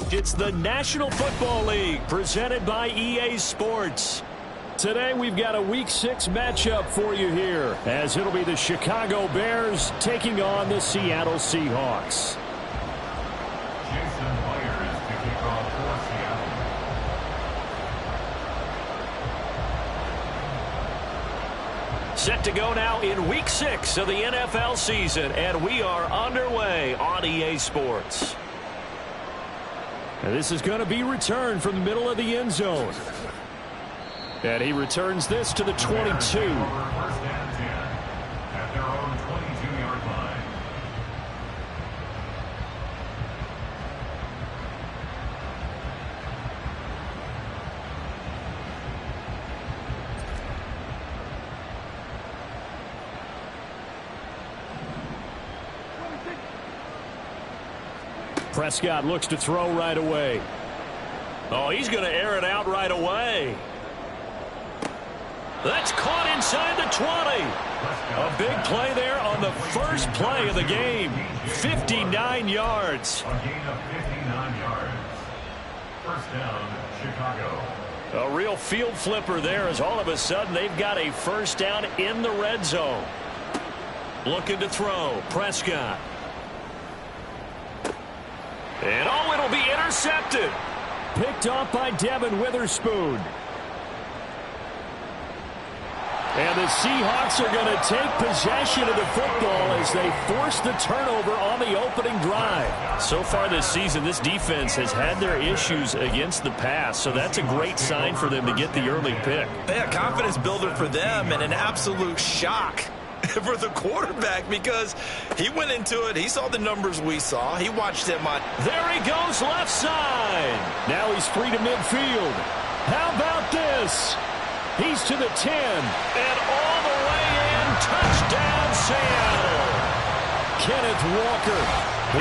It's the National Football League presented by EA Sports. Today we've got a Week 6 matchup for you here, as it'll be the Chicago Bears taking on the Seattle Seahawks. Set to go now in Week 6 of the NFL season, and we are underway on EA Sports. And this is going to be returned from the middle of the end zone. And he returns this to the 22. First and 10 at their own 22-yard line. Prescott looks to throw right away. Oh, he's going to air it out right away. That's caught inside the 20. A big play there on the first play of the game. 59 yards. A gain of 59 yards. First down, Chicago. A real field flipper there, as all of a sudden they've got a first down in the red zone. Looking to throw. Prescott. And oh, it'll be intercepted. Picked off by Devin Witherspoon. And the Seahawks are going to take possession of the football as they force the turnover on the opening drive. So far this season, this defense has had their issues against the pass, so that's a great sign for them to get the early pick. Yeah, confidence builder for them and an absolute shock for the quarterback, because he went into it, he saw the numbers we saw, he watched them on. There he goes, left side. Now he's free to midfield. How about this? He's to the 10, and all the way in, touchdown Seattle. Kenneth Walker,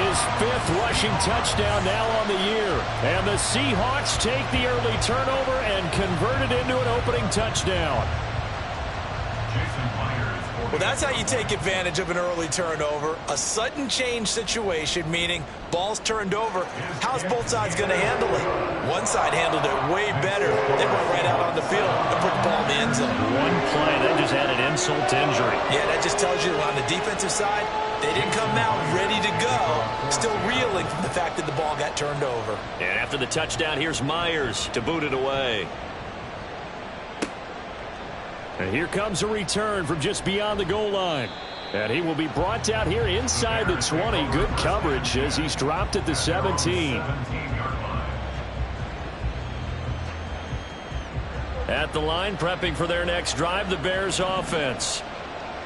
his 5th rushing touchdown now on the year. And the Seahawks take the early turnover and convert it into an opening touchdown. Well, that's how you take advantage of an early turnover. A sudden change situation, meaning ball's turned over. How's both sides going to handle it? One side handled it way better. They went right out on the field and put the ball in the end zone. One play, that just added insult to injury. Yeah, that just tells you on the defensive side, they didn't come out ready to go, still reeling from the fact that the ball got turned over. And after the touchdown, here's Myers to boot it away. And here comes a return from just beyond the goal line. And he will be brought out here inside the 20. Good coverage as he's dropped at the 17. At the line, prepping for their next drive, the Bears offense.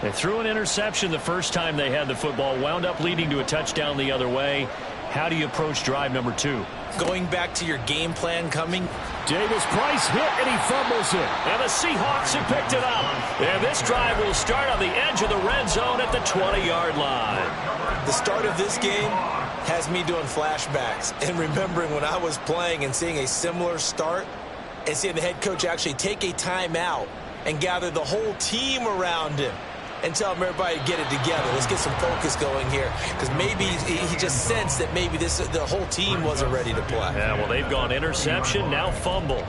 They threw an interception the first time they had the football, wound up leading to a touchdown the other way. How do you approach drive number 2? Going back to your game plan coming. Davis Price hit, and he fumbles it. And the Seahawks have picked it up. And this drive will start on the edge of the red zone at the 20-yard line. The start of this game has me doing flashbacks and remembering when I was playing and seeing a similar start and seeing the head coach actually take a timeout and gather the whole team around him and tell him, everybody, get it together. Let's get some focus going here. Because maybe he just sensed that maybe the whole team wasn't ready to play. Yeah, well, they've gone interception, now fumble.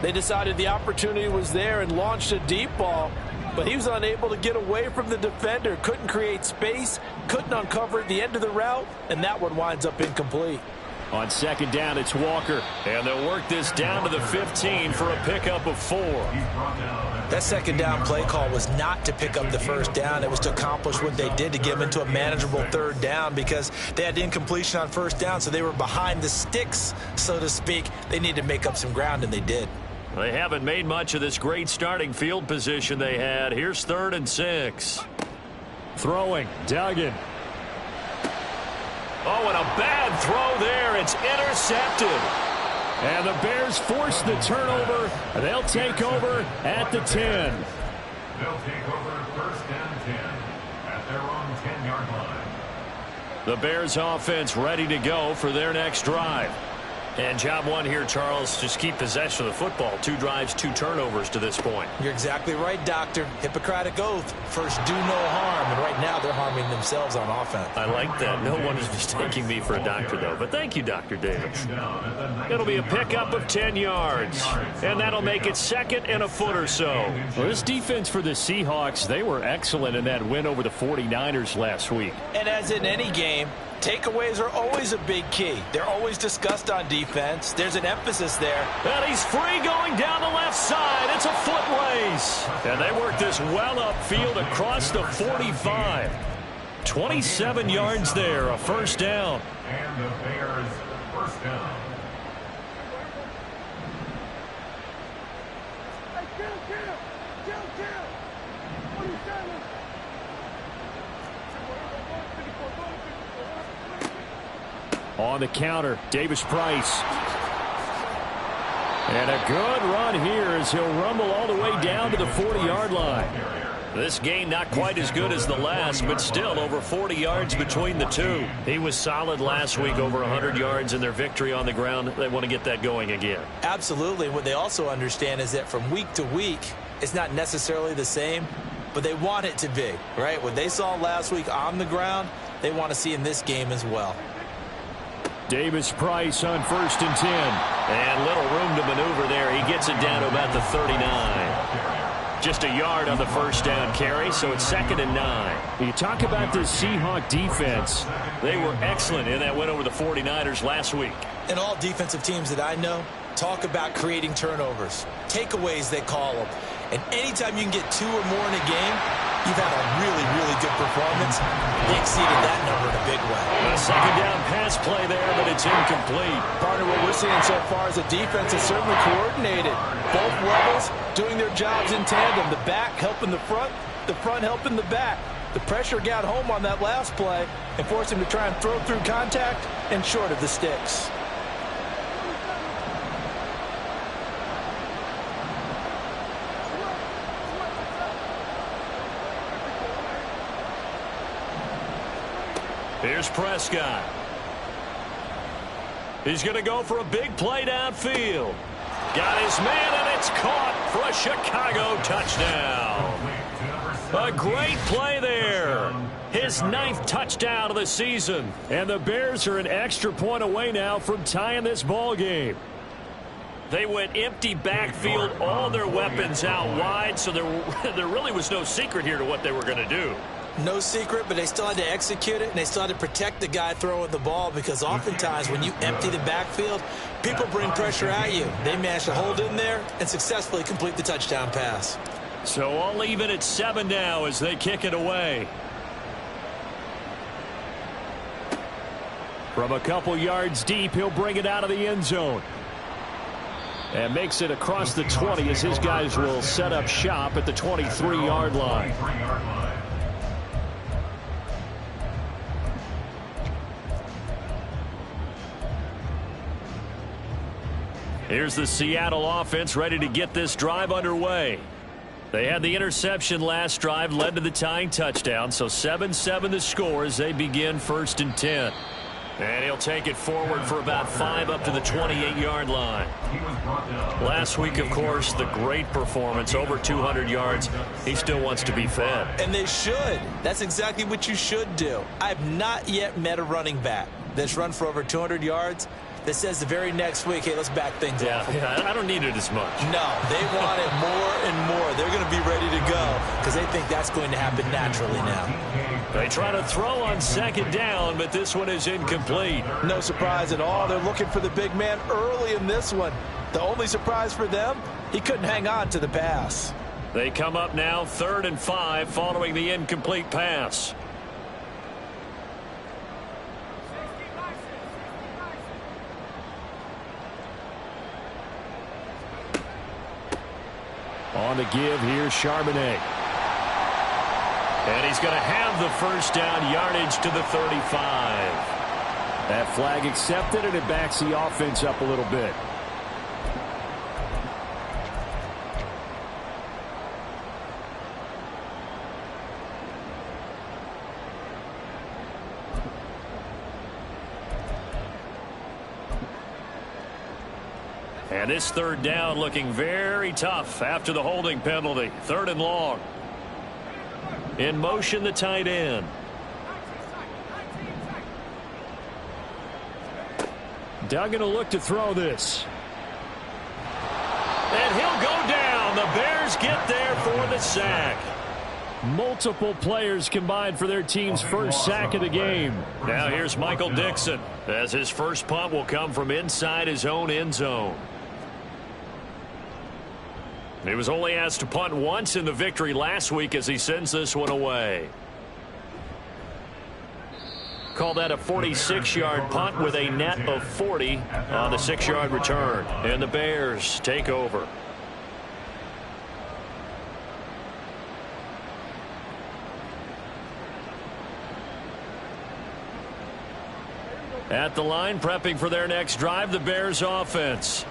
They decided the opportunity was there and launched a deep ball, but he was unable to get away from the defender. Couldn't create space, couldn't uncover the end of the route, and that one winds up incomplete. On second down, it's Walker. And they'll work this down to the 15 for a pickup of 4. That second down play call was not to pick up the first down. It was to accomplish what they did, to get them into a manageable third down, because they had incompletion on first down, so they were behind the sticks, so to speak. They needed to make up some ground, and they did. They haven't made much of this great starting field position they had. Here's 3rd and 6. Throwing, Duggan. Oh, and a bad throw there. It's intercepted. And the Bears force the turnover. They'll take over at the 10. They'll take over first and 10 at their own 10-yard line. The Bears offense ready to go for their next drive. And job one here, Charles, just keep possession of the football. 2 drives, 2 turnovers to this point. You're exactly right, Doctor. Hippocratic oath. First, do no harm. And right now, they're harming themselves on offense. I like that. No one is mistaking me for a doctor, though. But thank you, Dr. Davis. It'll be a pickup of 10 yards. And that'll make it 2nd and a foot or so. Well, this defense for the Seahawks, they were excellent in that win over the 49ers last week. And as in any game, takeaways are always a big key. They're always discussed on defense. There's an emphasis there. And he's free going down the left side. It's a foot race. And they work this well upfield across the 45. 27 yards there, a first down. And the Bears first down. On the counter, Davis Price. And a good run here as he'll rumble all the way down to the 40-yard line. This gain not quite as good as the last, but still over 40 yards between the two. He was solid last week, over 100 yards in their victory on the ground. They want to get that going again. Absolutely. What they also understand is that from week to week, it's not necessarily the same, but they want it to be, right? What they saw last week on the ground, they want to see in this game as well. Davis Price on 1st and 10. And little room to maneuver there. He gets it down to about the 39. Just a yard on the first down carry, so it's 2nd and 9. You talk about this Seahawk defense. They were excellent in that win over the 49ers last week. And all defensive teams that I know talk about creating turnovers. Takeaways, they call them. And anytime you can get 2 or more in a game, you've had a really, really good performance. They exceeded that number in a big way. A 2nd down pass play there, but it's incomplete. Partner, what we're seeing so far is the defense is certainly coordinated. Both levels doing their jobs in tandem. The back helping the front helping the back. The pressure got home on that last play and forced him to try and throw through contact and short of the sticks. Here's Prescott. He's going to go for a big play downfield. Got his man, and it's caught for a Chicago touchdown. A great play there. His 9th touchdown of the season. And the Bears are an extra point away now from tying this ball game. They went empty backfield, all their weapons out wide, so there really was no secret here to what they were going to do. No secret, but they still had to execute it, and they still had to protect the guy throwing the ball, because oftentimes when you empty the backfield, people bring pressure at you. They managed to hold in there and successfully complete the touchdown pass. So all even at 7 now as they kick it away. From a couple yards deep, he'll bring it out of the end zone. And makes it across the 20 as his guys will set up shop at the 23-yard line. Here's the Seattle offense ready to get this drive underway. They had the interception last drive, led to the tying touchdown, so 7-7 the score as they begin 1st and 10. And he'll take it forward for about 5 up to the 28-yard line. Last week, of course, the great performance, over 200 yards. He still wants to be fed. And they should. That's exactly what you should do. I've not yet met a running back that's run for over 200 yards that says the very next week, hey, let's back things up. Yeah, I don't need it as much. No, they want it more and more. They're going to be ready to go because they think that's going to happen naturally now. They try to throw on 2nd down, but this one is incomplete. No surprise at all. They're looking for the big man early in this one. The only surprise for them, he couldn't hang on to the pass. They come up now 3rd and 5 following the incomplete pass. On the give, here's Charbonnet. And he's going to have the first down, yardage to the 35. That flag accepted, and it backs the offense up a little bit. And this third down looking very tough after the holding penalty. 3rd and long. In motion, the tight end. Duggan will look to throw this. And he'll go down. The Bears get there for the sack. Multiple players combined for their team's first sack of the game. Now here's Michael Dixon, as his first punt will come from inside his own end zone. He was only asked to punt once in the victory last week as he sends this one away. Call that a 46-yard punt with a net of 40 on the 6-yard return. And the Bears take over. At the line, prepping for their next drive, the Bears offense.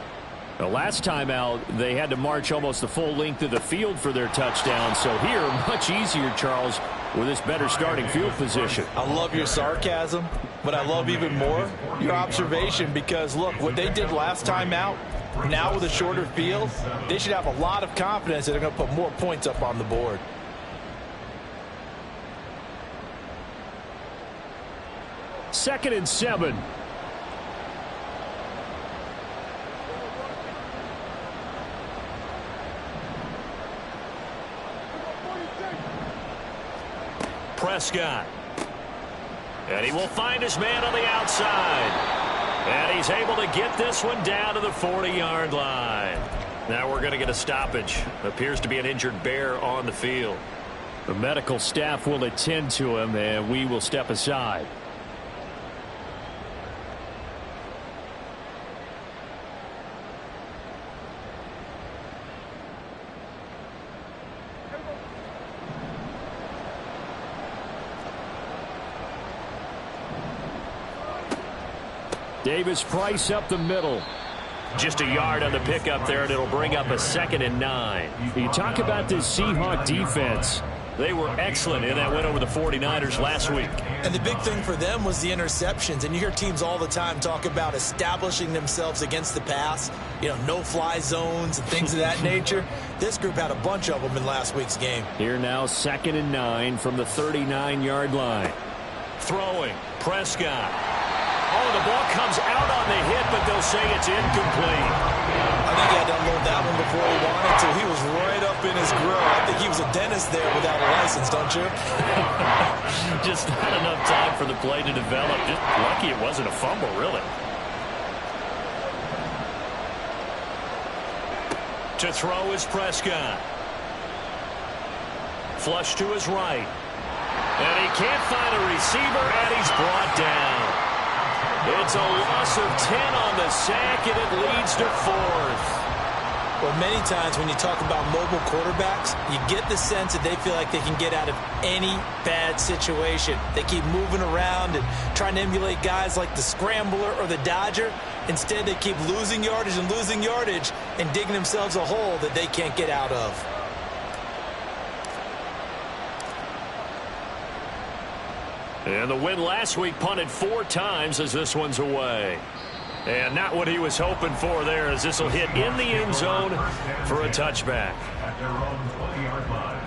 The last time out, they had to march almost the full length of the field for their touchdown. So here, much easier, Charles, with this better starting field position. I love your sarcasm, but I love even more your observation because, look, what they did last time out, now with a shorter field, they should have a lot of confidence that they're going to put more points up on the board. Second and 7. Prescott. And he will find his man on the outside. And he's able to get this one down to the 40-yard line. Now we're going to get a stoppage. Appears to be an injured Bear on the field. The medical staff will attend to him, and we will step aside. Davis-Price up the middle. Just a yard on the pickup there, and it'll bring up a 2nd and 9. You talk about this Seahawks defense. They were excellent in that win over the 49ers last week. And the big thing for them was the interceptions. And you hear teams all the time talk about establishing themselves against the pass. You know, no-fly zones and things of that nature. This group had a bunch of them in last week's game. Here now, 2nd and 9 from the 39-yard line. Throwing, Prescott. Oh, the ball comes out on the hit, but they'll say it's incomplete. I think he had to unload that one before he wanted to. He was right up in his grill. I think he was a dentist there without a license, don't you? Just not enough time for the play to develop. Just lucky it wasn't a fumble, really. To throw is Prescott. Flush to his right. And he can't find a receiver, and he's brought down. It's a loss of 10 on the sack, and it leads to 4th. Well, many times when you talk about mobile quarterbacks, you get the sense that they feel like they can get out of any bad situation. They keep moving around and trying to emulate guys like the Scrambler or the Dodger. Instead, they keep losing yardage and digging themselves a hole that they can't get out of. And the win last week punted 4 times as this one's away. And not what he was hoping for there, as this will hit in the end zone for a touchback. At their own 20-yard line.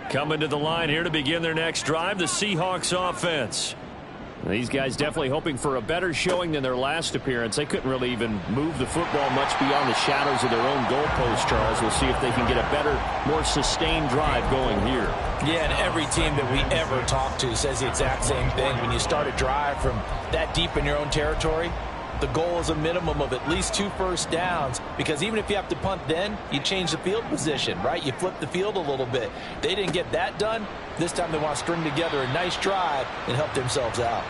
Coming to the line here to begin their next drive, the Seahawks offense. These guys definitely hoping for a better showing than their last appearance. They couldn't really even move the football much beyond the shadows of their own goalpost, Charles. We'll see if they can get a better, more sustained drive going here. Yeah, and every team that we ever talk to says the exact same thing. When you start a drive from that deep in your own territory, the goal is a minimum of at least 2 first downs, because even if you have to punt then, you change the field position, right? You flip the field a little bit. They didn't get that done. This time they want to string together a nice drive and help themselves out.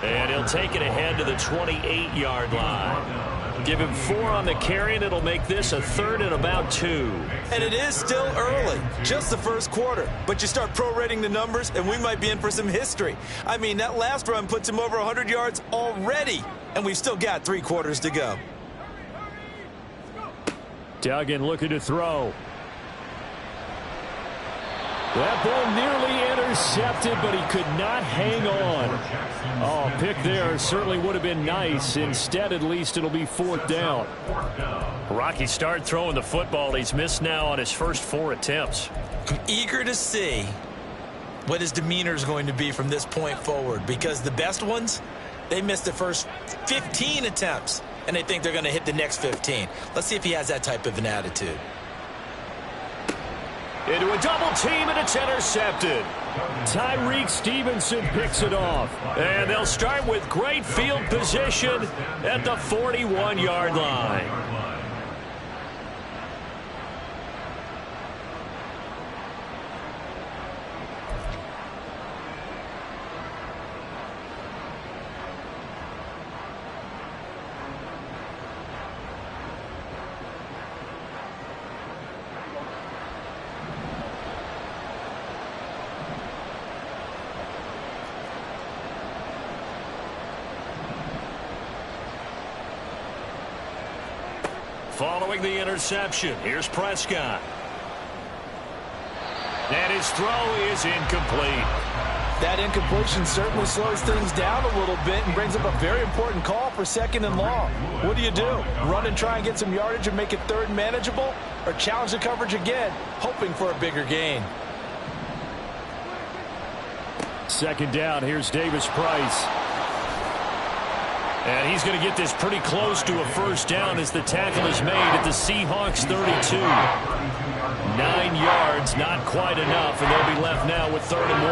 And he'll take it ahead to the 28-yard line. Give him 4 on the carry, and it'll make this a 3rd and about 2. And it is still early, just the first quarter. But you start prorating the numbers, and we might be in for some history. I mean, that last run puts him over 100 yards already, and we've still got 3 quarters to go. Duggan looking to throw. That ball nearly intercepted, but he could not hang on. Oh, pick there certainly would have been nice. Instead, at least it'll be 4th down. Rocky started throwing the football. He's missed now on his first 4 attempts. I'm eager to see what his demeanor is going to be from this point forward, because the best ones, they missed the first 15 attempts, and they think they're going to hit the next 15. Let's see if he has that type of an attitude. Into a double team, and it's intercepted. Tyreek Stevenson picks it off. And they'll start with great field position at the 41-yard line. Following the interception, here's Prescott. And his throw is incomplete. That incompletion certainly slows things down a little bit and brings up a very important call for 2nd and long. What do? Run and try and get some yardage and make it 3rd manageable? Or challenge the coverage again, hoping for a bigger gain? 2nd down, here's Davis Price. And he's going to get this pretty close to a 1st down as the tackle is made at the Seahawks 32. 9 yards, not quite enough, and they'll be left now with 3rd and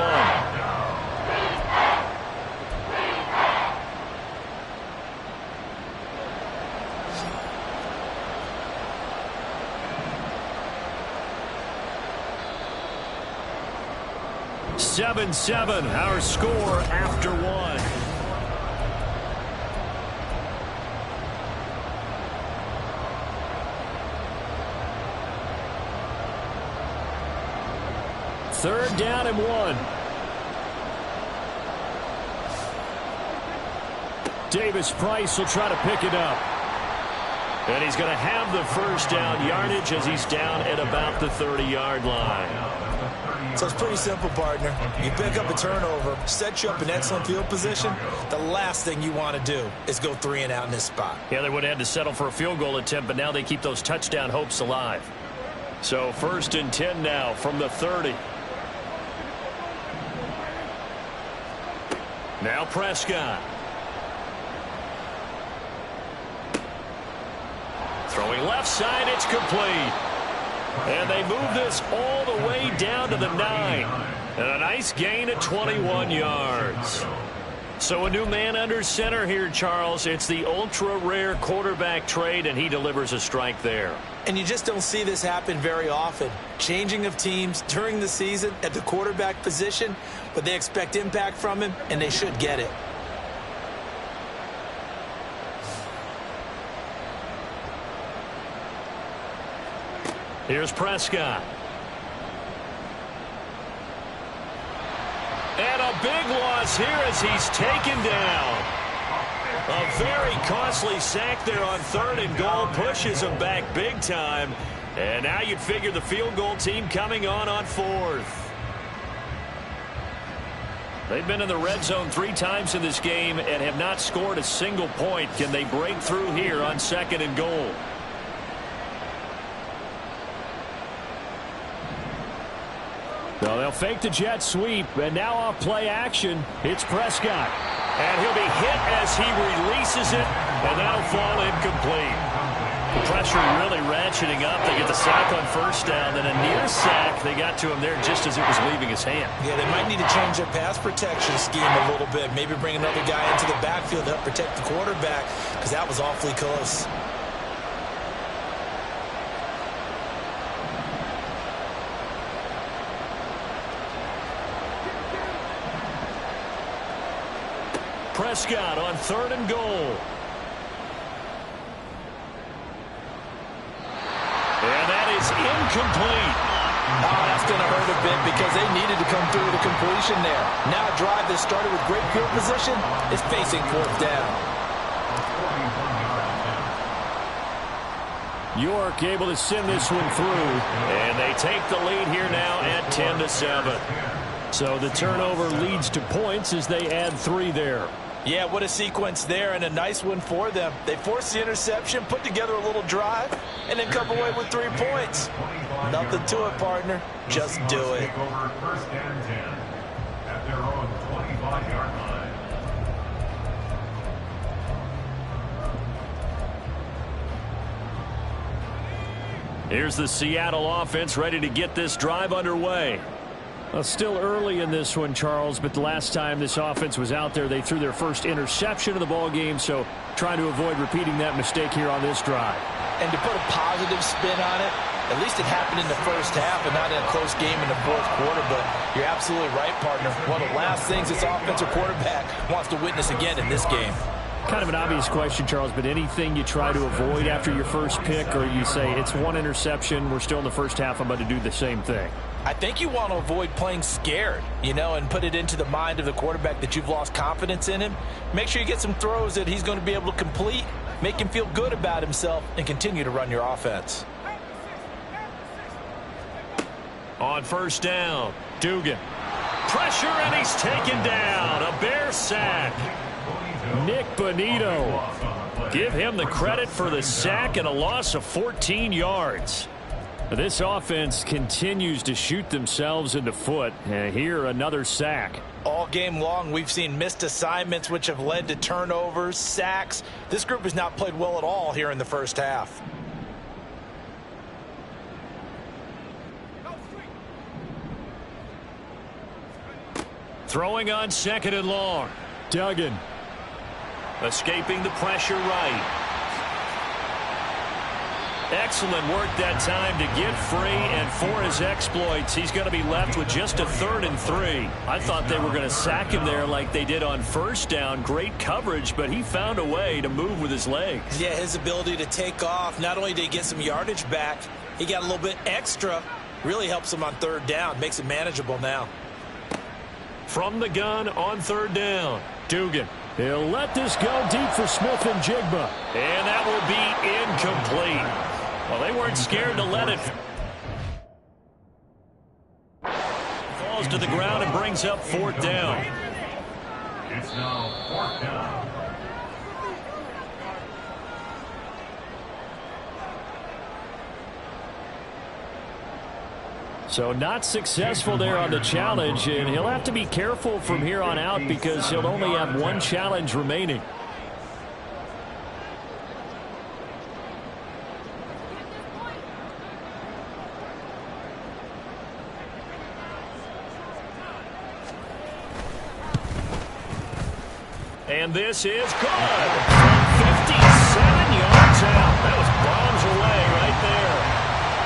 1. 7-7, our score after 1. Third down and 1. Davis Price will try to pick it up. And he's going to have the 1st down yardage as he's down at about the 30-yard line. So it's pretty simple, partner. You pick up a turnover, set you up in excellent field position. The last thing you want to do is go 3 and out in this spot. Yeah, they would have had to settle for a field goal attempt, but now they keep those touchdown hopes alive. So 1st and 10 now from the 30. Now Prescott. Throwing left side, it's complete. And they move this all the way down to the 9. And a nice gain of 21 yards. So a new man under center here, Charles. It's the ultra-rare quarterback trade, and he delivers a strike there. And you just don't see this happen very often. Changing of teams during the season at the quarterback position, but they expect impact from him, and they should get it. Here's Prescott. And a big loss here as he's taken down. A very costly sack there on 3rd and goal pushes him back big time. And now you'd figure the field goal team coming on 4th. They've been in the red zone 3 times in this game and have not scored a single point. Can they break through here on 2nd and goal? So they'll fake the jet sweep, and now off play action, it's Prescott. And he'll be hit as he releases it, and that'll fall incomplete. The pressure really ratcheting up. They get the sack on 1st down, then a near sack. They got to him there just as it was leaving his hand. Yeah, they might need to change their pass protection scheme a little bit. Maybe bring another guy into the backfield to help protect the quarterback, because that was awfully close. Prescott on 3rd and goal. And that is incomplete. Oh, that's going to hurt a bit because they needed to come through with a completion there. Now a drive that started with great field position is facing 4th down. York able to send this one through. And they take the lead here now at 10-7. So the turnover leads to points as they add 3 there. Yeah, what a sequence there, and a nice one for them. They forced the interception, put together a little drive, and then come away with 3 points. Nothing to it, partner. Just do it. First and 10 at their own 25-yard line. Here's the Seattle offense ready to get this drive underway. Well, still early in this one, Charles, but the last time this offense was out there, they threw their first interception of the ball game, so trying to avoid repeating that mistake here on this drive. And to put a positive spin on it, at least it happened in the first half and not in a close game in the fourth quarter, but you're absolutely right, partner. One of the last things this offensive quarterback wants to witness again in this game. Kind of an obvious question, Charles, but anything you try to avoid after your first pick, or you say it's one interception, we're still in the first half, I'm about to do the same thing? I think you want to avoid playing scared, and put it into the mind of the quarterback that you've lost confidence in him. Make sure you get some throws that he's going to be able to complete, make him feel good about himself, and continue to run your offense. On first down, Dugan. Pressure, and he's taken down. A Bear sack. Nick Bonito. Give him the credit for the sack and a loss of 14 yards. This offense continues to shoot themselves in the foot. Here, another sack. All game long, we've seen missed assignments which have led to turnovers, sacks. This group has not played well at all here in the first half. Throwing on second and long. Duggan. Escaping the pressure right. Excellent work that time to get free, and for his exploits, he's going to be left with just a 3rd and 3. I thought they were going to sack him there like they did on first down. Great coverage, but he found a way to move with his legs. Yeah, his ability to take off, not only did he get some yardage back, he got a little bit extra. Really helps him on 3rd down, makes it manageable now. From the gun on 3rd down, Dugan. He'll let this go deep for Smith and Jigba. And that will be incomplete. Well, they weren't scared to let it. Falls to the ground and brings up 4th down. It's now 4th down. So not successful there on the challenge, and he'll have to be careful from here on out because he'll only have 1 challenge remaining. And this is good. From 57 yards out. That was bombs away right there.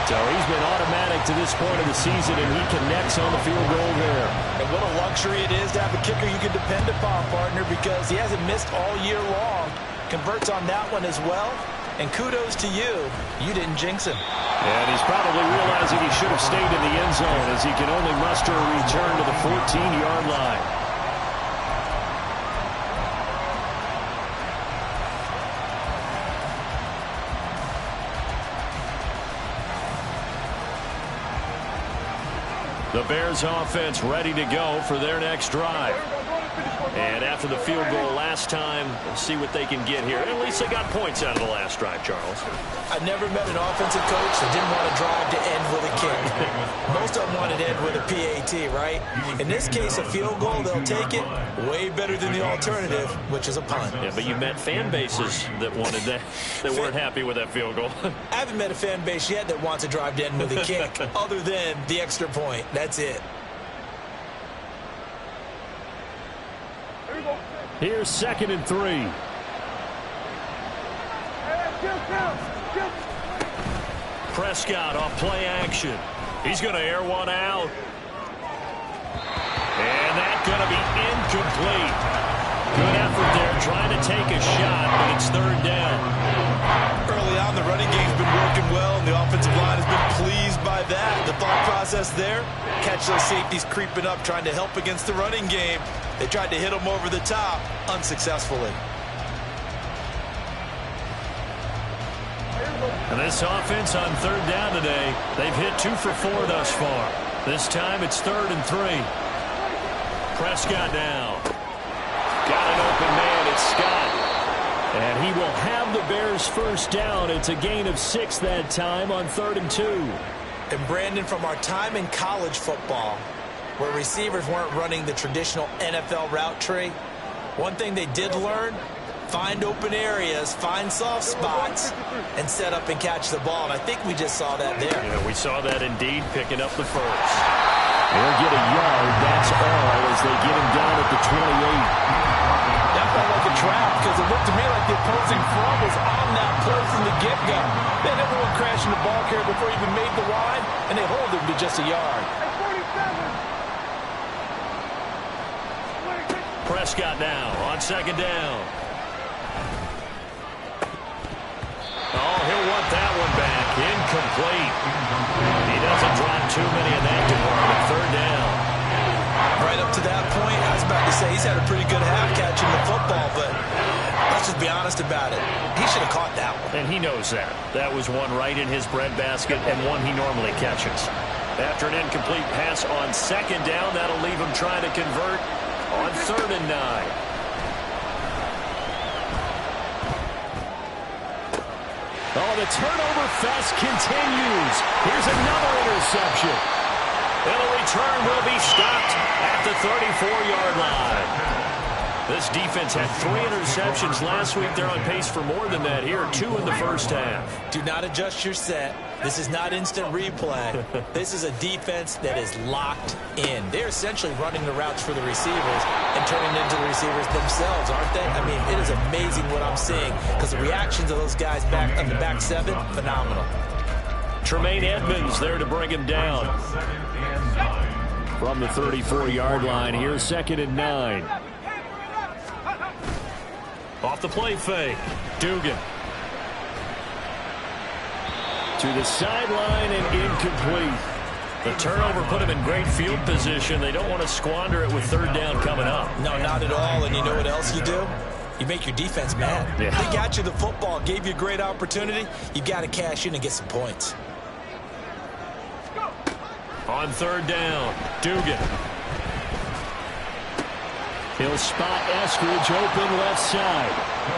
So he's been automatic to this point of the season, and he connects on the field goal there. And what a luxury it is to have a kicker you can depend upon, partner, because he hasn't missed all year long. Converts on that one as well. And kudos to you. You didn't jinx him. And he's probably realizing he should have stayed in the end zone as he can only muster a return to the 14-yard line. The Bears offense ready to go for their next drive. And after the field goal last time, we'll see what they can get here. At least they got points out of the last drive, Charles. I've never met an offensive coach that didn't want to drive to end with a kick. Most of them wanted to end with a PAT, right? In this case, a field goal, they'll take it. Way better than the alternative, which is a punt. Yeah, but you met fan bases that wanted that, that weren't happy with that field goal. I haven't met a fan base yet that wants to drive to end with a kick, other than the extra point. That's it. Here's 2nd and 3. Prescott off play action. He's going to air one out. And that's going to be incomplete. Good effort there trying to take a shot, but it's 3rd down. Early on, the running game's been working well, and the offensive line has been pleased by that. The thought process there, catch those safeties creeping up, trying to help against the running game. They tried to hit them over the top, unsuccessfully. And this offense on third down today, they've hit 2 for 4 thus far. This time it's 3rd and 3. Prescott now. Got an open man. It's Scott. And he will have the Bears first down. It's a gain of 6 that time on 3rd and 2. And Brandon, from our time in college football, where receivers weren't running the traditional NFL route tree, one thing they did learn, find open areas, find soft spots, and set up and catch the ball. And I think we just saw that there. Yeah, we saw that indeed, picking up the first. They'll get a yard, that's all, as they get him down at the 28. That felt like a trap because it looked to me like the opposing front was on that play from the get-go. They never went crashing the ball carrier before he even made the line, and they hold him to just a yard. Prescott now on 2nd down. Oh, he'll want that one back. Incomplete. He doesn't drop too many in that department. 3rd down. Right up to that point, I was about to say he's had a pretty good half catching the football, but let's just be honest about it. He should have caught that one. And he knows that. That was one right in his breadbasket and one he normally catches. After an incomplete pass on 2nd down, that'll leave him trying to convert on 3rd and 9. Oh, the turnover fest continues. Here's another interception. And the return will be stopped at the 34-yard line. This defense had 3 interceptions last week. They're on pace for more than that here. 2 in the first half. Do not adjust your set. This is not instant replay. This is a defense that is locked in. They're essentially running the routes for the receivers and turning into the receivers themselves, aren't they? I mean, it is amazing what I'm seeing because the reactions of those guys back on the back 7, phenomenal. Tremaine Edmonds there to bring him down. From the 34-yard line, here's 2nd and 9. Off the play fake. Dugan. To the sideline and incomplete. The turnover put him in great field position. They don't want to squander it with 3rd down coming up. No, not at all. And you know what else you do? You make your defense mad. Yeah. They got you the football, gave you a great opportunity. You got to cash in and get some points. On 3rd down, Dugan. He'll spot Eskridge open left side.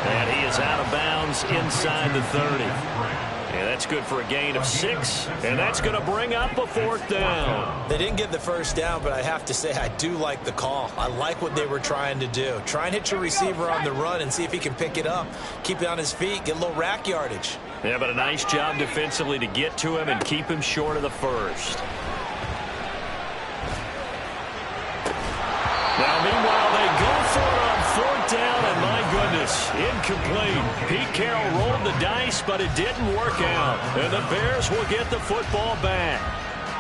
And he is out of bounds inside the 30. And that's good for a gain of 6. And that's going to bring up a 4th down. They didn't get the first down, but I have to say I do like the call. I like what they were trying to do. Try and hit your receiver on the run and see if he can pick it up. Keep it on his feet, get a little rack yardage. Yeah, but a nice job defensively to get to him and keep him short of the first. Now, meanwhile, they go for it on 4th down, and my goodness, incomplete. Pete Carroll rolled the dice, but it didn't work out. And the Bears will get the football back.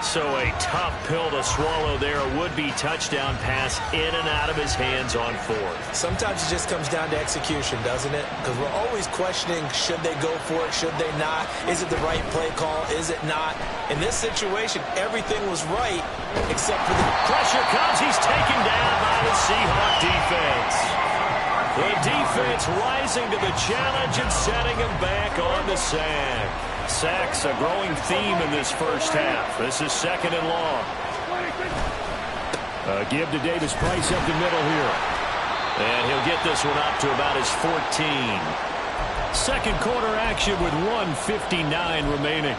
So a tough pill to swallow there. A would-be touchdown pass in and out of his hands on 4th. Sometimes it just comes down to execution, doesn't it? Because we're always questioning, should they go for it, should they not? Is it the right play call, is it not? In this situation, everything was right, except for the pressure comes. He's taken down by the Seahawks defense. The defense rising to the challenge and setting him back on the sack. Sacks a growing theme in this first half. This is 2nd and long. Give to Davis Price up the middle here. And he'll get this one up to about his 14. Second quarter action with 1:59 remaining.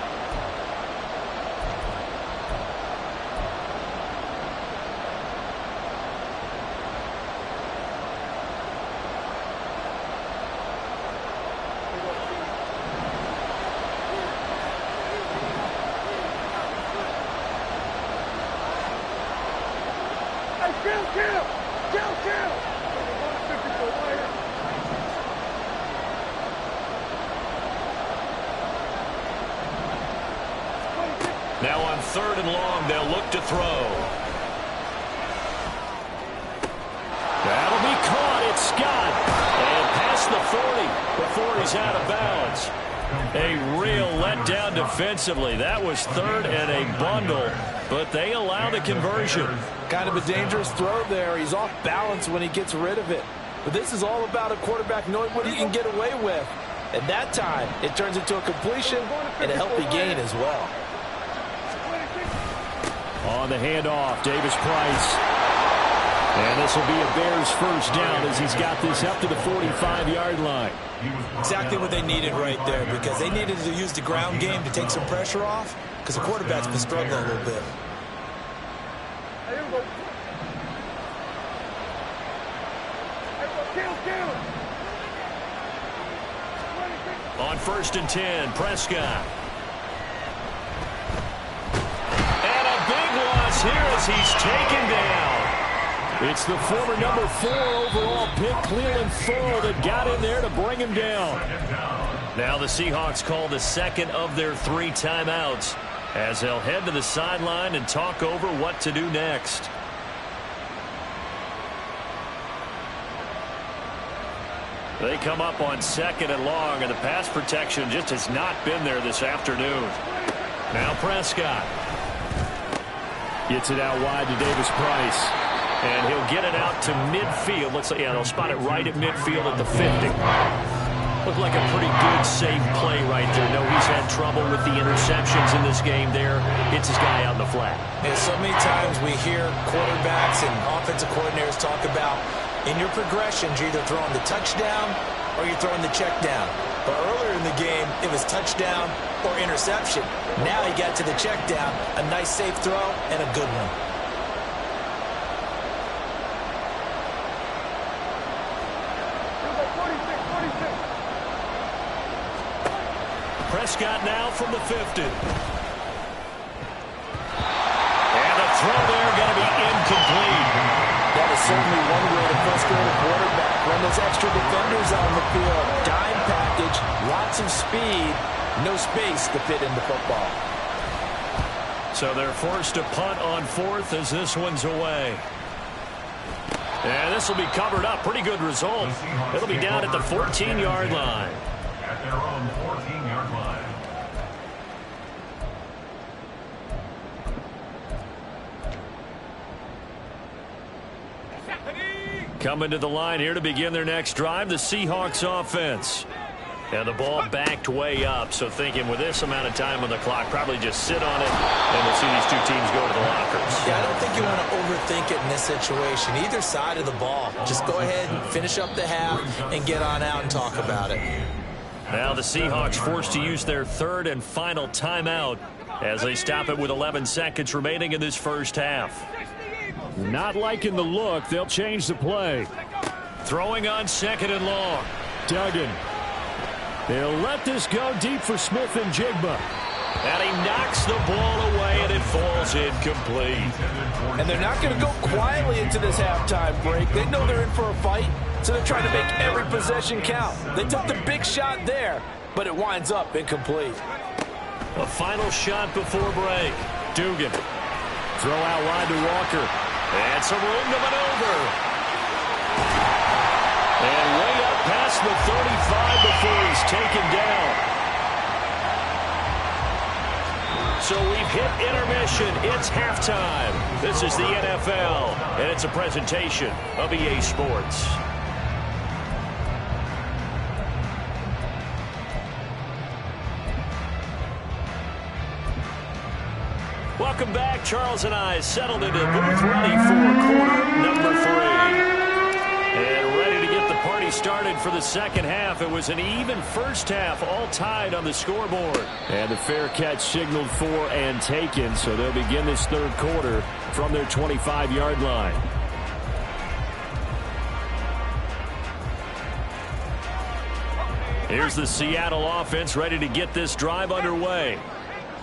Now on 3rd and long, they'll look to throw. That'll be caught. It's Scott. And past the 40 before he's out of bounds. A real letdown defensively. That was 3rd and a bundle, but they allow the conversion. Kind of a dangerous throw there. He's off balance when he gets rid of it. But this is all about a quarterback knowing what he can get away with. And that time, it turns into a completion and a healthy gain as well. On the handoff, Davis Price. And this will be a Bears first down as he's got this up to the 45-yard line. Exactly what they needed right there, because they needed to use the ground game to take some pressure off, because the quarterback's been struggling a little bit. On 1st and 10, Prescott. And a big loss here as he's taken down. It's the former number 4 overall pick, Cleveland Ferrell, that got in there to bring him down. Now the Seahawks call the second of their 3 timeouts as they'll head to the sideline and talk over what to do next. They come up on 2nd and long, and the pass protection just has not been there this afternoon. Now Prescott. Gets it out wide to Davis Price. And he'll get it out to midfield. Looks like, yeah, they'll spot it right at midfield at the 50. Looked like a pretty good, safe play right there. No, he's had trouble with the interceptions in this game there. Hits his guy out in the flat. And so many times we hear quarterbacks and offensive coordinators talk about, in your progressions, you're either throwing the touchdown or you're throwing the check down. But earlier in the game, it was touchdown or interception. Now he got to the check down, a nice safe throw, and a good one. Prescott now from the 50. And the throw there going to be incomplete. That is certainly one way to frustrate a quarterback. Run those extra defenders on the field. Dime package, lots of speed, no space to fit into football. So they're forced to punt on 4th as this one's away. And this will be covered up. Pretty good result. It'll be down at the 14-yard line. At their own 14-yard line. Coming to the line here to begin their next drive, the Seahawks offense. And the ball backed way up, so thinking with this amount of time on the clock, probably just sit on it, and we'll see these 2 teams go to the lockers. Yeah, I don't think you want to overthink it in this situation. Either side of the ball. Just go ahead and finish up the half and get on out and talk about it. Now the Seahawks forced to use their 3rd and final timeout as they stop it with 11 seconds remaining in this first half. Not liking the look. They'll change the play. Throwing on 2nd and long. Duggan. They'll let this go deep for Smith and Jigba. And he knocks the ball away, and it falls incomplete. And they're not going to go quietly into this halftime break. They know they're in for a fight, so they're trying to make every possession count. They took the big shot there, but it winds up incomplete. A final shot before break. Dugan. Throw out wide to Walker. And some room to maneuver. And way up past the 35 before he's taken down. So we've hit intermission. It's halftime. This is the NFL, and it's a presentation of EA Sports. Welcome back. Charles and I settled into the booth ready for quarter number 3. And ready to get the party started for the second half. It was an even first half, all tied on the scoreboard. And the fair catch signaled for and taken, so they'll begin this 3rd quarter from their 25-yard line. Here's the Seattle offense ready to get this drive underway.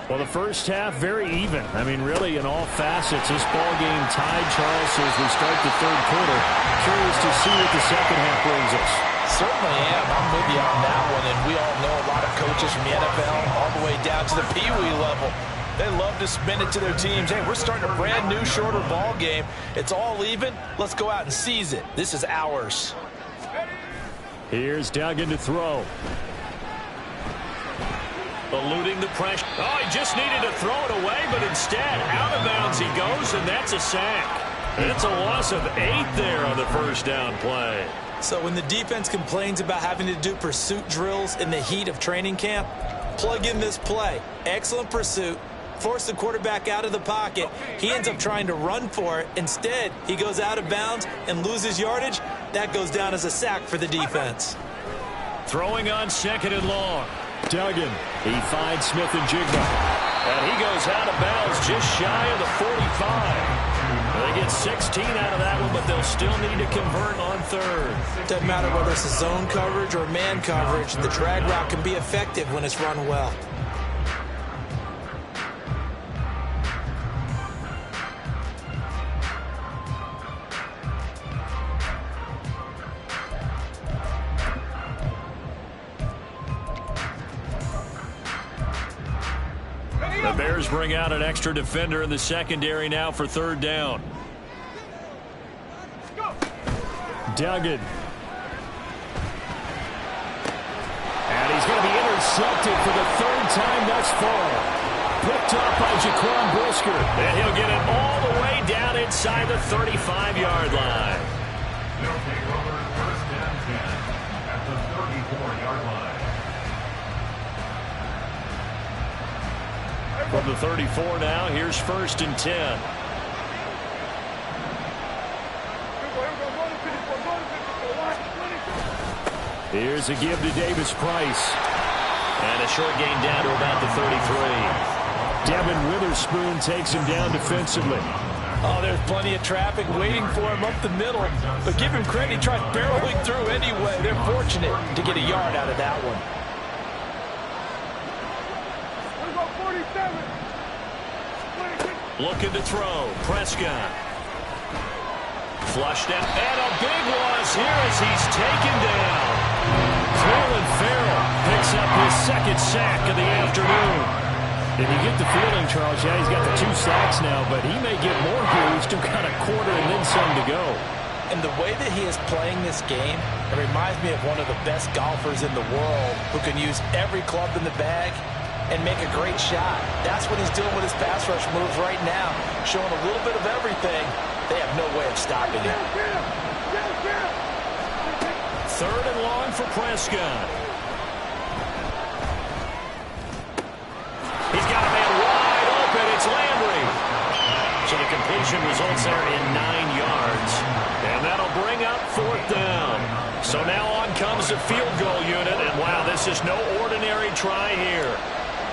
Well, the first half, very even. I mean, really, in all facets, this ball game tied, Charles, as we start the 3rd quarter. Curious to see what the second half brings us. Certainly am. I'm with you on that one, and we all know a lot of coaches from the NFL all the way down to the Pee-wee level. They love to spin it to their teams. Hey, we're starting a brand new, shorter ball game. It's all even. Let's go out and seize it. This is ours. Here's Duggan to throw. Eluding the pressure. Oh, he just needed to throw it away, but instead, out of bounds he goes, and that's a sack. It's a loss of 8 there on the first down play. So when the defense complains about having to do pursuit drills in the heat of training camp, plug in this play. Excellent pursuit. Force the quarterback out of the pocket. He ends up trying to run for it. Instead, he goes out of bounds and loses yardage. That goes down as a sack for the defense. Throwing on 2nd and long. Duggan. He finds Smith and Jigma. And he goes out of bounds just shy of the 45. They get 16 out of that one, but they'll still need to convert on 3rd. Doesn't matter whether it's a zone coverage or man coverage. The drag route can be effective when it's run well. The Bears bring out an extra defender in the secondary now for 3rd down. Duggan. And he's going to be intercepted for the 3rd time thus far. Picked up by Jaquan Brisker. And he'll get it all the way down inside the 35-yard line. They'll take over 1st and 10 at the 34-yard line. From the 34 now, here's 1st and 10. Here's a give to Davis Price. And a short gain down to about the 33. Devin Witherspoon takes him down defensively. Oh, there's plenty of traffic waiting for him up the middle. But give him credit, he tried barreling through anyway. They're fortunate to get a yard out of that one. Looking to throw. Prescott. Flushed out. And a big loss here as he's taken down. Cleveland Farrell picks up his 2nd sack of the afternoon. And you get the feeling, Charles, yeah, he's got the 2 sacks now, but he may get more here. He's still got a quarter and then some to go. And the way that he is playing this game, it reminds me of one of the best golfers in the world who can use every club in the bag and make a great shot. That's what he's doing with his pass rush moves right now, showing a little bit of everything. They have no way of stopping him. 3rd and long for Prescott. He's got a man wide open. It's Landry. So the completion results there in 9 yards. And that'll bring up 4th down. So now on comes the field goal unit. And wow, this is no ordinary try here.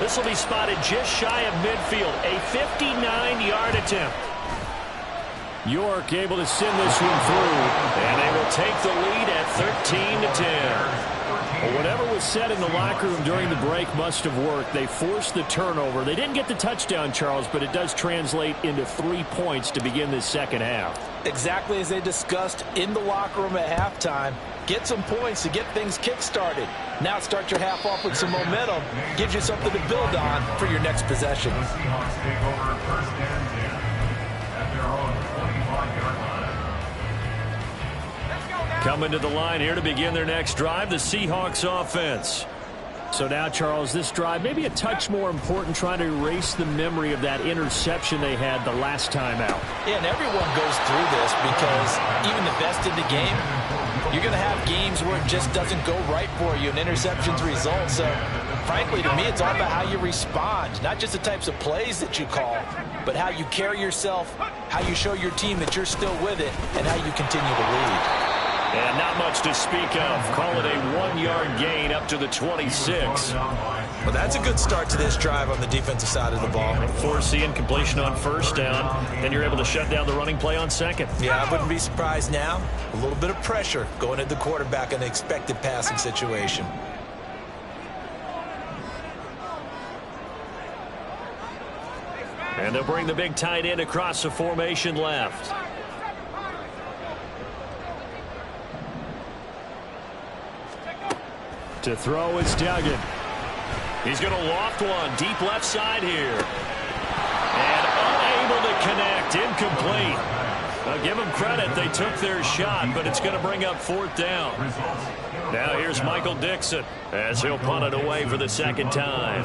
This will be spotted just shy of midfield. A 59-yard attempt. York able to send this one through. And they will take the lead at 13-10. Well, whatever was said in the locker room during the break must have worked. They forced the turnover. They didn't get the touchdown, Charles, but it does translate into 3 points to begin this 2nd half. Exactly as they discussed in the locker room at halftime. Get some points to get things kick-started. Now start your half off with some momentum. Gives you something to build on for your next possession. The Seahawks take over 1st and 10 at their own 25-yard line. Coming to the line here to begin their next drive, the Seahawks offense. So now, Charles, this drive maybe a touch more important, trying to erase the memory of that interception they had the last time out. Yeah, and everyone goes through this because even the best in the game, you're going to have games where it just doesn't go right for you and interceptions result. So, frankly, to me, it's all about how you respond, not just the types of plays that you call, but how you carry yourself, how you show your team that you're still with it, and how you continue to lead. And not much to speak of. Call it a 1-yard gain up to the 26. Well, that's a good start to this drive on the defensive side of the ball. Force the incompletion on 1st down. Then you're able to shut down the running play on 2nd. Yeah, I wouldn't be surprised now. A little bit of pressure going at the quarterback in an expected passing situation. And they'll bring the big tight end across the formation left. To throw, it's Duggan. He's going to loft one deep left side here. And unable to connect. Incomplete. I'll give them credit. They took their shot, but it's going to bring up 4th down. Now here's Michael Dixon as he'll punt it away for the 2nd time.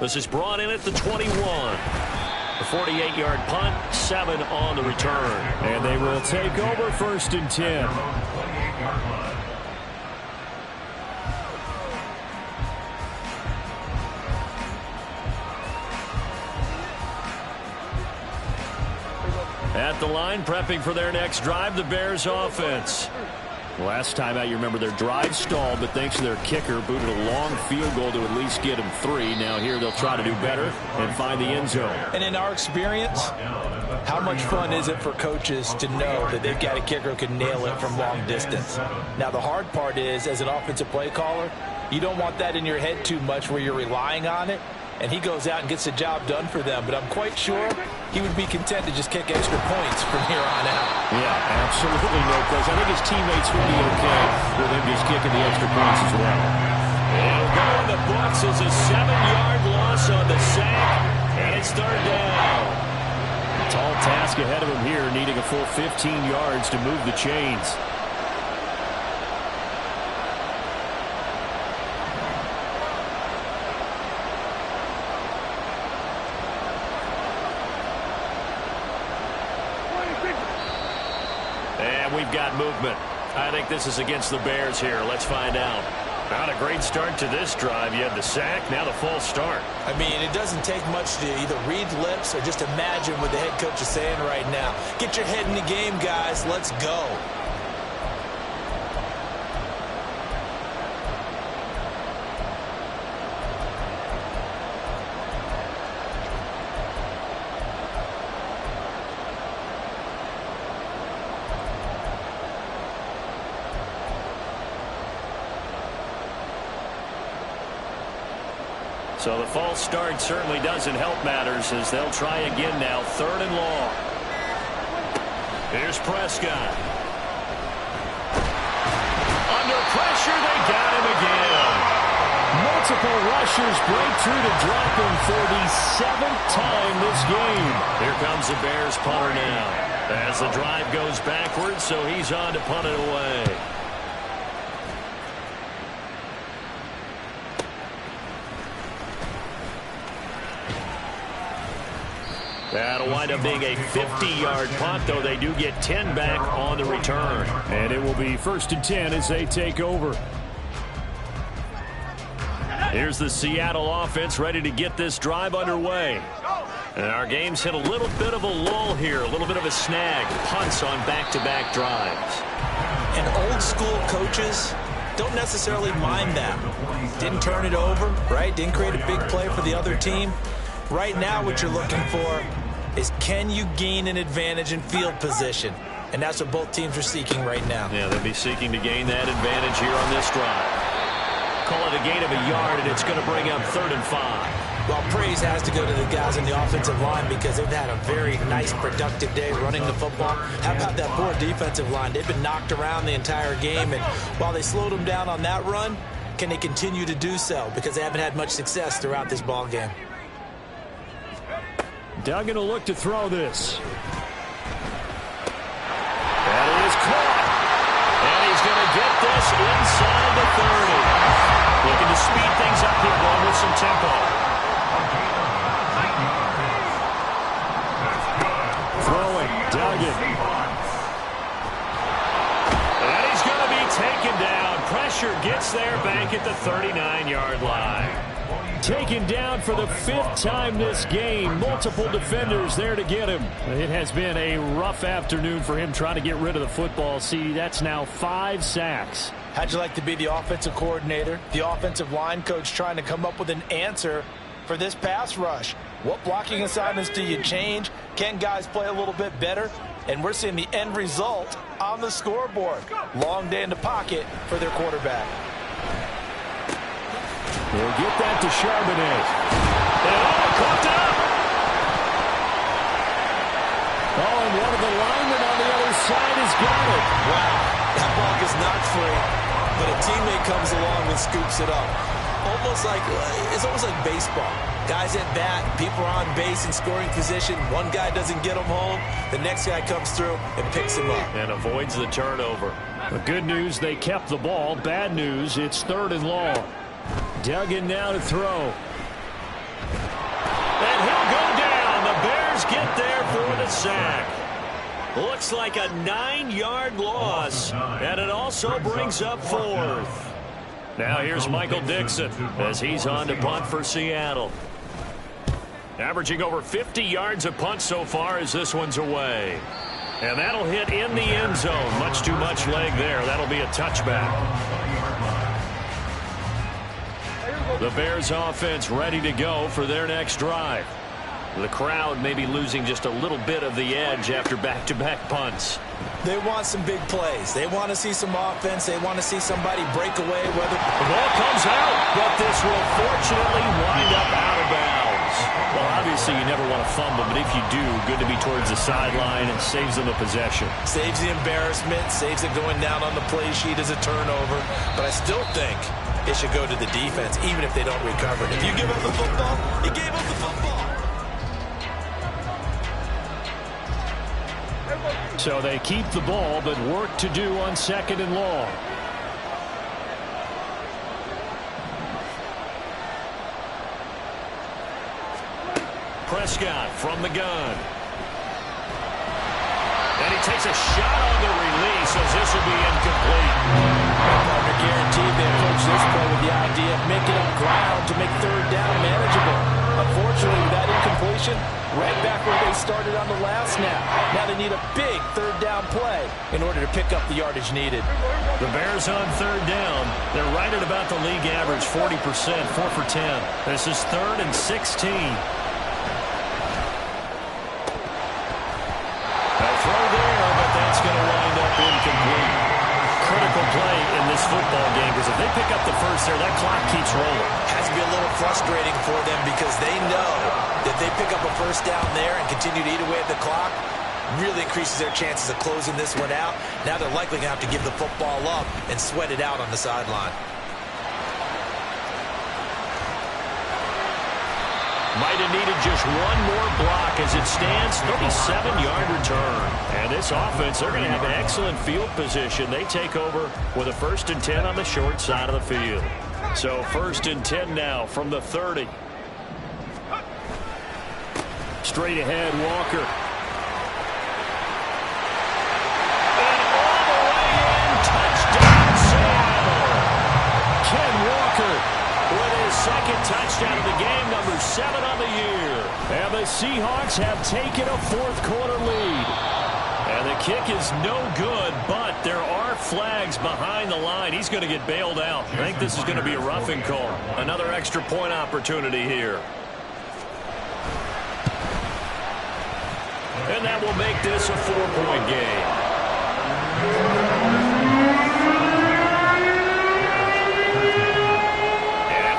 This is brought in at the 21. A 48-yard punt, 7 on the return. And they will take over 1st and 10. At the line, prepping for their next drive, the Bears offense. Last time out, you remember their drive stalled, but thanks to their kicker, booted a long field goal to at least get them 3. Now here they'll try to do better and find the end zone. And in our experience, how much fun is it for coaches to know that they've got a kicker who can nail it from long distance? Now, the hard part is, as an offensive play caller, you don't want that in your head too much where you're relying on it, and he goes out and gets the job done for them. But I'm quite sure he would be content to just kick extra points from here on out. Yeah, absolutely no question. I think his teammates would be okay with him just kicking the extra points as well. It'll go in the books as a 7-yard loss on the sack, and it's 3rd down. Tall task ahead of him here, needing a full 15 yards to move the chains. And we've got movement. I think this is against the Bears here. Let's find out. Not a great start to this drive. You had the sack, now the false start. I mean, it doesn't take much to either read lips or just imagine what the head coach is saying right now. Get your head in the game, guys. Let's go. So the false start certainly doesn't help matters as they'll try again now. 3rd and long. Here's Prescott. Under pressure, they got him again. Multiple rushers break through to drop him for the 7th time this game. Here comes the Bears punter now. As the drive goes backwards, so he's on to punt it away. That'll wind up being a 50-yard punt, though they do get 10 back on the return. And it will be 1st and 10 as they take over. Here's the Seattle offense ready to get this drive underway. And our game's hit a little bit of a lull here, a little bit of a snag. Punts on back-to-back drives. And old-school coaches don't necessarily mind that. Didn't turn it over, right? Didn't create a big play for the other team. Right now what you're looking for is, can you gain an advantage in field position? And that's what both teams are seeking right now. Yeah, they'll be seeking to gain that advantage here on this drive. Call it a gain of a yard, and it's going to bring up 3rd and 5. Well, praise has to go to the guys on the offensive line because they've had a very nice, productive day running the football. How about that poor defensive line? They've been knocked around the entire game, and while they slowed them down on that run, can they continue to do so? Because they haven't had much success throughout this ball game. Duggan will look to throw this. That is caught. And he's going to get this inside the 30. Looking to speed things up here, going with some tempo. Throwing, Duggan. And he's going to be taken down. Pressure gets there back at the 39-yard line. Taken down for the 5th time this game. Multiple defenders there to get him. It has been a rough afternoon for him trying to get rid of the football. See, that's now 5 sacks. How'd you like to be the offensive coordinator, the offensive line coach, trying to come up with an answer for this pass rush? What blocking assignments do you change? Can guys play a little bit better? And we're seeing the end result on the scoreboard. Long day in the pocket for their quarterback. They'll get that to Charbonnet. And cooked up. And one of the linemen on the other side has got it. Wow, that ball is not free, but a teammate comes along and scoops it up. It's almost like baseball. Guys at bat, people are on base in scoring position. One guy doesn't get him home. The next guy comes through and picks him up. And avoids the turnover. The good news, they kept the ball. Bad news, it's 3rd and long. Duggan now to throw. get there for the sack. Looks like a 9-yard loss, and it also brings up 4th. Now here's Michael Dixon as he's on to punt for Seattle. Averaging over 50 yards a punt so far as this one's away. And that'll hit in the end zone. Much too much leg there. That'll be a touchback. The Bears offense ready to go for their next drive. The crowd may be losing just a little bit of the edge after back-to-back punts. They want some big plays. They want to see some offense. They want to see somebody break away. The ball comes out, but this will fortunately wind up out of bounds. Well, obviously you never want to fumble, but if you do, good to be towards the sideline and saves them the possession. Saves the embarrassment, saves it going down on the play sheet as a turnover. But I still think it should go to the defense, even if they don't recover it. If you give up the football, you gave up the football. So they keep the ball, but work to do on 2nd and long. Prescott from the gun. And he takes a shot on the release as this will be incomplete. Partner guaranteed they approach this play with the idea of making up ground to make 3rd down manageable. Unfortunately, with that incompletion, right back where they started on the last snap. Now they need a big 3rd down play in order to pick up the yardage needed. The Bears on 3rd down. They're right at about the league average, 40%, 4 for 10. This is 3rd and 16. Throw there, but that's going to wind up incomplete. Critical play in this football game because if they pick up the first there, that clock keeps rolling. Has to be a little frustrating for them because they know that they pick up a first down there and continue to eat away at the clock, really increases their chances of closing this one out. Now they're likely going to have to give the football up and sweat it out on the sideline. Might have needed just one more block as it stands, 37-yard return. And this offense, they're going to have excellent field position. They take over with a 1st and 10 on the short side of the field. So 1st and 10 now from the 30. Straight ahead, Walker. And all the way in, touchdown, Seattle. Ken Walker with his 2nd touchdown of the game, number 7 on the year. And the Seahawks have taken a 4th quarter lead. And the kick is no good, but there are flags behind the line. He's going to get bailed out. I think this is going to be a roughing call. Another extra point opportunity here. And that will make this a 4-point game.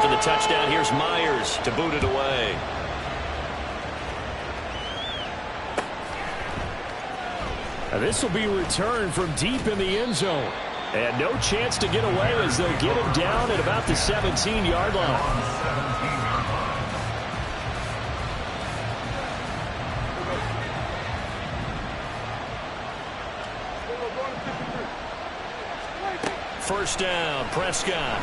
The touchdown, here's Myers to boot it away. And this will be returned from deep in the end zone. And no chance to get away as they'll get him down at about the 17-yard line. First down, Prescott.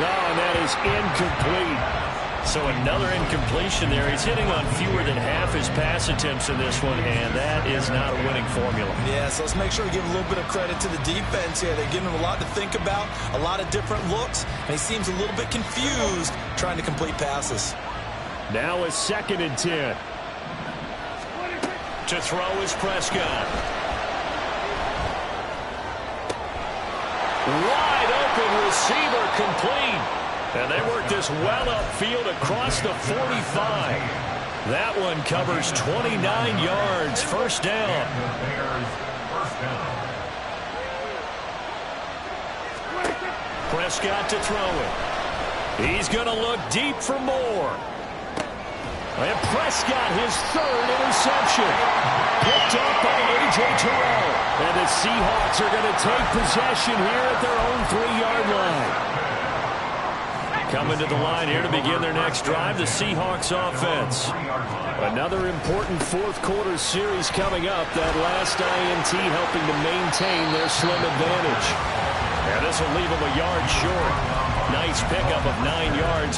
Oh, and that is incomplete. So another incompletion there. He's hitting on fewer than half his pass attempts in this one, and that is not a winning formula. Yeah, so let's make sure we give a little bit of credit to the defense here. They're giving him a lot to think about, a lot of different looks, and he seems a little bit confused trying to complete passes. Now a 2nd and 10. To throw is Prescott. Wide open receiver complete. And they work this well upfield across the 45. That one covers 29 yards. First down. Prescott to throw it. He's going to look deep for more. And Prescott, his 3rd interception. Picked up by A.J. Terrell. And the Seahawks are going to take possession here at their own 3-yard line. Coming to the line here to begin their next drive, the Seahawks offense. Another important 4th quarter series coming up. That last INT helping to maintain their slim advantage. And this will leave them a yard short. Nice pickup of 9 yards.